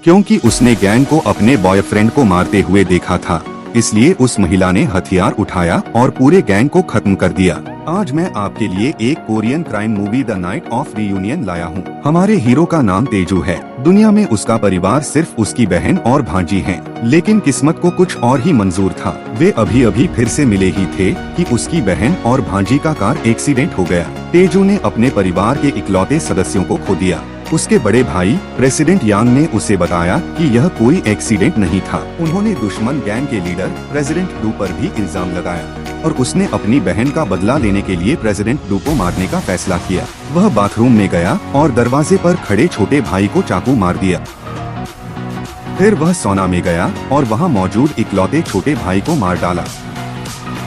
क्योंकि उसने गैंग को अपने बॉयफ्रेंड को मारते हुए देखा था। इसलिए उस महिला ने हथियार उठाया और पूरे गैंग को खत्म कर दिया। आज मैं आपके लिए एक Korean crime movie the night of reunion लाया हूँ। हमारे हीरो का नाम तेजू है। दुनिया में उसका परिवार सिर्फ उसकी बहन और भांजी हैं, लेकिन किस्मत को कुछ और ही मंजूर था। वे अभी अभी फिर से मिले ही थे कि उसकी बहन और भांजी का कार एक्सीडेंट हो गया। तेजू ने अपने परिवार के इकलौते सदस्यों को खो दिया। उसके बड़े भाई प्रेसिडेंट यांग ने उसे बताया कि यह कोई एक्सीडेंट नहीं था। उन्होंने दुश्मन गैंग के लीडर प्रेसिडेंट डू पर भी इल्जाम लगाया और उसने अपनी बहन का बदला लेने के लिए प्रेसिडेंट डू को मारने का फैसला किया। वह बाथरूम में गया और दरवाजे पर खड़े छोटे भाई को चाकू मार दिया। फिर वह सौना में गया और वहाँ मौजूद इकलौते छोटे भाई को मार डाला।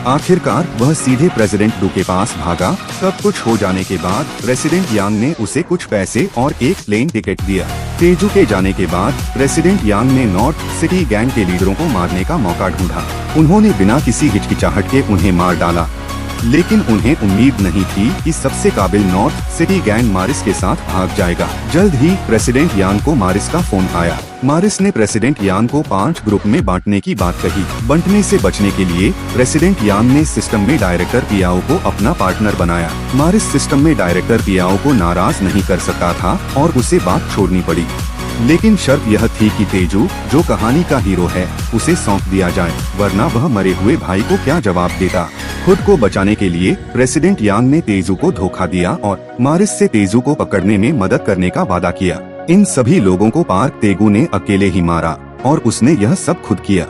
आखिरकार वह सीधे प्रेसिडेंट डू के पास भागा। सब कुछ हो जाने के बाद प्रेसिडेंट यांग ने उसे कुछ पैसे और एक प्लेन टिकट दिया। तेजू के जाने के बाद प्रेसिडेंट यांग ने नॉर्थ सिटी गैंग के लीडरों को मारने का मौका ढूंढा। उन्होंने बिना किसी हिचकिचाहट के उन्हें मार डाला, लेकिन उन्हें उम्मीद नहीं थी कि सबसे काबिल नॉर्थ सिटी गैंग मारिस के साथ भाग जाएगा। जल्द ही प्रेसिडेंट यांग को मारिस का फोन आया। मारिस ने प्रेसिडेंट यांग को 5 ग्रुप में बांटने की बात कही। बंटने से बचने के लिए प्रेसिडेंट यांग ने सिस्टम में डायरेक्टर पियाओ को अपना पार्टनर बनाया। मारिस सिस्टम में डायरेक्टर पियाओ को नाराज नहीं कर सकता था और उसे बात छोड़नी पड़ी, लेकिन शर्त यह थी कि तेजू, जो कहानी का हीरो है, उसे सौंप दिया जाए, वरना वह मरे हुए भाई को क्या जवाब देता। खुद को बचाने के लिए प्रेसिडेंट यांग ने तेजू को धोखा दिया और मारिस से तेजू को पकड़ने में मदद करने का वादा किया। इन सभी लोगों को पार्क तेगू ने अकेले ही मारा और उसने यह सब खुद किया।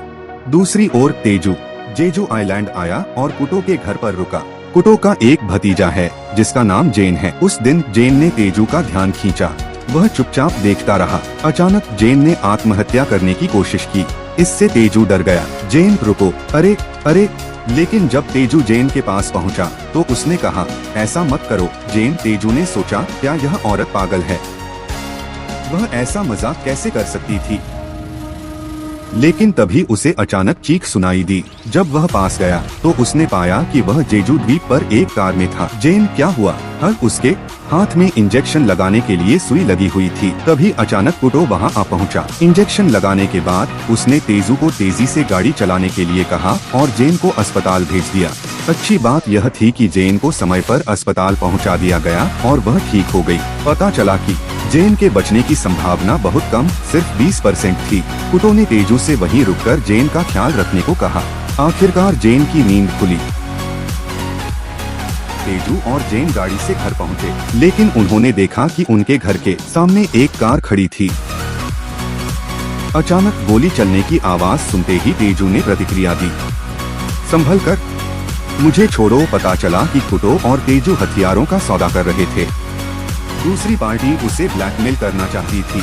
दूसरी ओर तेजू जेजू आइलैंड आया और कुटो के घर पर रुका। कुटो का एक भतीजा है जिसका नाम जेन है। उस दिन जेन ने तेजू का ध्यान खींचा। वह चुपचाप देखता रहा। अचानक जेन ने आत्महत्या करने की कोशिश की। इससे तेजू डर गया। जेन रुको, अरे अरे। लेकिन जब तेजू जेन के पास पहुंचा, तो उसने कहा, ऐसा मत करो। जेन तेजू ने सोचा, क्या यह औरत पागल है? वह ऐसा मजाक कैसे कर सकती थी? लेकिन तभी उसे अचानक चीख सुनाई दी। जब वह पास गया तो उसने पाया कि वह जेजू द्वीप पर एक कार में था। जेन, क्या हुआ? उसके हाथ में इंजेक्शन लगाने के लिए सुई लगी हुई थी। तभी अचानक कुटो वहां आ पहुंचा। इंजेक्शन लगाने के बाद उसने तेजू को तेजी से गाड़ी चलाने के लिए कहा और जेन को अस्पताल भेज दिया। अच्छी बात यह थी कि जेन को समय पर अस्पताल पहुंचा दिया गया और वह ठीक हो गई। पता चला कि जेन के बचने की संभावना बहुत कम, सिर्फ 20% थी। कुटो ने तेजू से वहीं रुककर जेन का ख्याल रखने को कहा। आखिरकार जेन की नींद खुली। तेजू और जेन गाड़ी से घर पहुंचे, लेकिन उन्होंने देखा कि उनके घर के सामने एक कार खड़ी थी। अचानक गोली चलने की आवाज सुनते ही तेजू ने प्रतिक्रिया दी, संभल कर, मुझे छोड़ो। पता चला कि कुटो और तेजू हथियारों का सौदा कर रहे थे। दूसरी पार्टी उसे ब्लैकमेल करना चाहती थी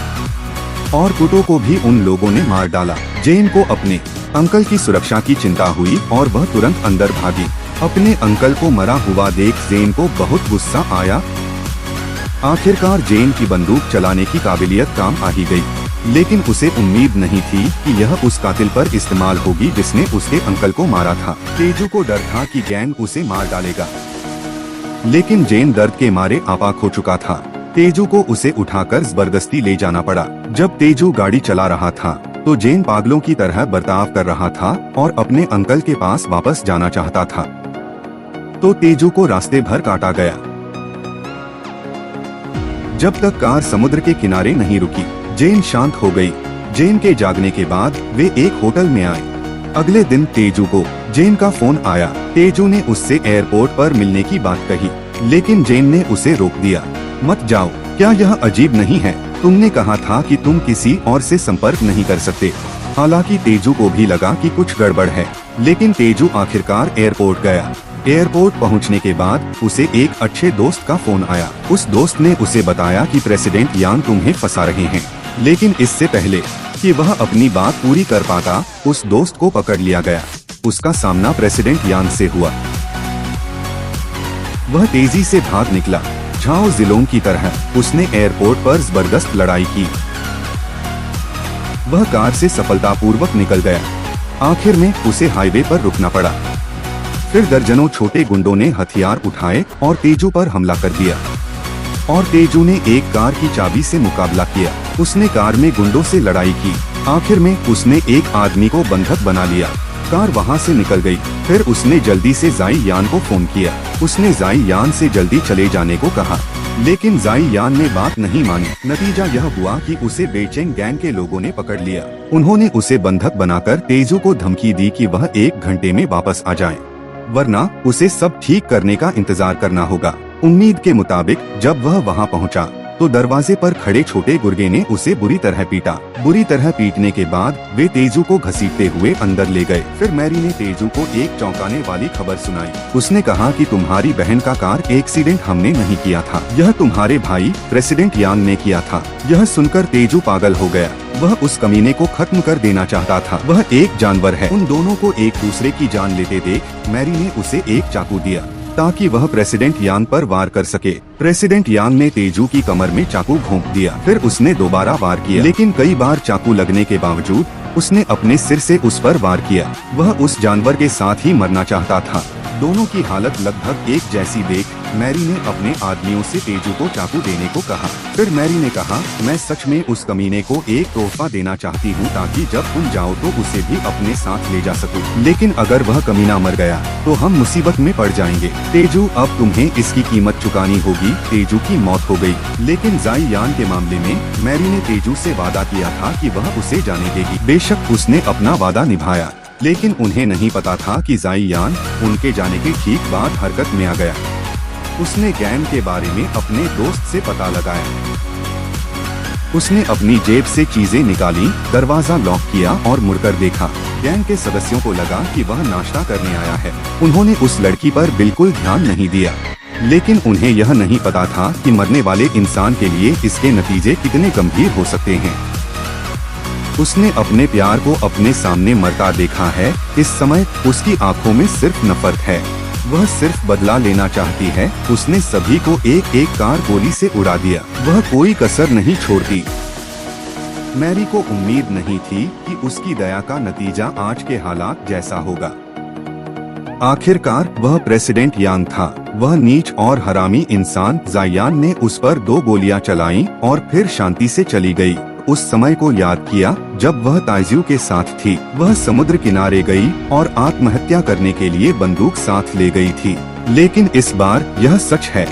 और कुटो को भी उन लोगों ने मार डाला। जेन को अपने अंकल की सुरक्षा की चिंता हुई और वह तुरंत अंदर भागी। अपने अंकल को मरा हुआ देख जेन को बहुत गुस्सा आया। आखिरकार जेन की बंदूक चलाने की काबिलियत काम आ ही गई, लेकिन उसे उम्मीद नहीं थी कि यह उस कातिल पर इस्तेमाल होगी जिसने उसके अंकल को मारा था। तेजू को डर था कि गैंग उसे मार डालेगा, लेकिन जेन दर्द के मारे आपाक हो चुका था। तेजू को उसे उठाकर जबरदस्ती ले जाना पड़ा। जब तेजू गाड़ी चला रहा था तो जेन पागलों की तरह बर्ताव कर रहा था और अपने अंकल के पास वापस जाना चाहता था, तो तेजू को रास्ते भर काटा गया। जब तक कार समुद्र के किनारे नहीं रुकी, जेन शांत हो गई। जेन के जागने के बाद वे एक होटल में आए। अगले दिन तेजू को जेन का फोन आया। तेजू ने उससे एयरपोर्ट पर मिलने की बात कही, लेकिन जेन ने उसे रोक दिया। मत जाओ, क्या यह अजीब नहीं है? तुमने कहा था कि तुम किसी और से संपर्क नहीं कर सकते। हालांकि तेजू को भी लगा कि कुछ गड़बड़ है, लेकिन तेजू आखिरकार एयरपोर्ट गया। एयरपोर्ट पहुंचने के बाद उसे एक अच्छे दोस्त का फोन आया। उस दोस्त ने उसे बताया कि प्रेसिडेंट यांग तुम्हें फंसा रहे हैं, लेकिन इससे पहले कि वह अपनी बात पूरी कर पाता, उस दोस्त को पकड़ लिया गया। उसका सामना प्रेसिडेंट यांग से हुआ। वह तेजी से भाग निकला। झाओ जिलोंग की तरह उसने एयरपोर्ट पर जबरदस्त लड़ाई की। वह कार से सफलतापूर्वक निकल गया। आखिर में उसे हाईवे पर रुकना पड़ा। फिर दर्जनों छोटे गुंडों ने हथियार उठाए और तेजू पर हमला कर दिया और तेजू ने एक कार की चाबी से मुकाबला किया। उसने कार में गुंडों से लड़ाई की। आखिर में उसने एक आदमी को बंधक बना लिया। कार वहाँ से निकल गई। फिर उसने जल्दी से जाई यान को फोन किया। उसने जाई यान से जल्दी चले जाने को कहा, लेकिन जाई यान ने बात नहीं मानी। नतीजा यह हुआ कि उसे बेचैन गैंग के लोगों ने पकड़ लिया। उन्होंने उसे बंधक बनाकर तेजू को धमकी दी कि वह 1 घंटे में वापस आ जाए, वरना उसे सब ठीक करने का इंतजार करना होगा। उम्मीद के मुताबिक जब वह वहाँ पहुँचा तो दरवाजे पर खड़े छोटे गुर्गे ने उसे बुरी तरह पीटा। बुरी तरह पीटने के बाद वे तेजू को घसीटते हुए अंदर ले गए। फिर मैरी ने तेजू को एक चौंकाने वाली खबर सुनाई। उसने कहा कि तुम्हारी बहन का कार एक्सीडेंट हमने नहीं किया था, यह तुम्हारे भाई प्रेसिडेंट यान ने किया था। यह सुनकर तेजू पागल हो गया। वह उस कमीने को खत्म कर देना चाहता था। वह एक जानवर है। उन दोनों को एक दूसरे की जान लेते देख मैरी ने उसे एक चाकू दिया ताकि वह प्रेसिडेंट यान पर वार कर सके। प्रेसिडेंट यान ने तेजू की कमर में चाकू घोंप दिया। फिर उसने दोबारा वार किया, लेकिन कई बार चाकू लगने के बावजूद उसने अपने सिर से उस पर वार किया। वह उस जानवर के साथ ही मरना चाहता था। दोनों की हालत लगभग एक जैसी देख मैरी ने अपने आदमियों से तेजू को चाकू देने को कहा। फिर मैरी ने कहा, मैं सच में उस कमीने को एक तोहफा देना चाहती हूँ ताकि जब तुम जाओ तो उसे भी अपने साथ ले जा सकूं। लेकिन अगर वह कमीना मर गया तो हम मुसीबत में पड़ जाएंगे। तेजू, अब तुम्हें इसकी कीमत चुकानी होगी। तेजू की मौत हो गई। लेकिन जाई यान के मामले में मैरी ने तेजू से वादा किया था कि वह उसे जाने देगी। बेशक उसने अपना वादा निभाया, लेकिन उन्हें नहीं पता था कि जाई यान उनके जाने के ठीक बाद हरकत में आ गया। उसने गैंग के बारे में अपने दोस्त से पता लगाया। उसने अपनी जेब से चीजें निकाली, दरवाजा लॉक किया और मुड़कर देखा। गैंग के सदस्यों को लगा कि वह नाश्ता करने आया है। उन्होंने उस लड़की पर बिल्कुल ध्यान नहीं दिया, लेकिन उन्हें यह नहीं पता था कि मरने वाले इंसान के लिए इसके नतीजे कितने गंभीर हो सकते हैं। उसने अपने प्यार को अपने सामने मरता देखा है। इस समय उसकी आंखों में सिर्फ नफरत है। वह सिर्फ बदला लेना चाहती है। उसने सभी को एक एक कार गोली से उड़ा दिया। वह कोई कसर नहीं छोड़ती। मैरी को उम्मीद नहीं थी कि उसकी दया का नतीजा आज के हालात जैसा होगा। आखिरकार वह प्रेसिडेंट यान था। वह नीच और हरामी इंसान जायान ने उस पर 2 गोलियां चलाईं और फिर शांति से चली गई। उस समय को याद किया जब वह ताइजू के साथ थी। वह समुद्र किनारे गई और आत्महत्या करने के लिए बंदूक साथ ले गई थी। लेकिन इस बार यह सच है।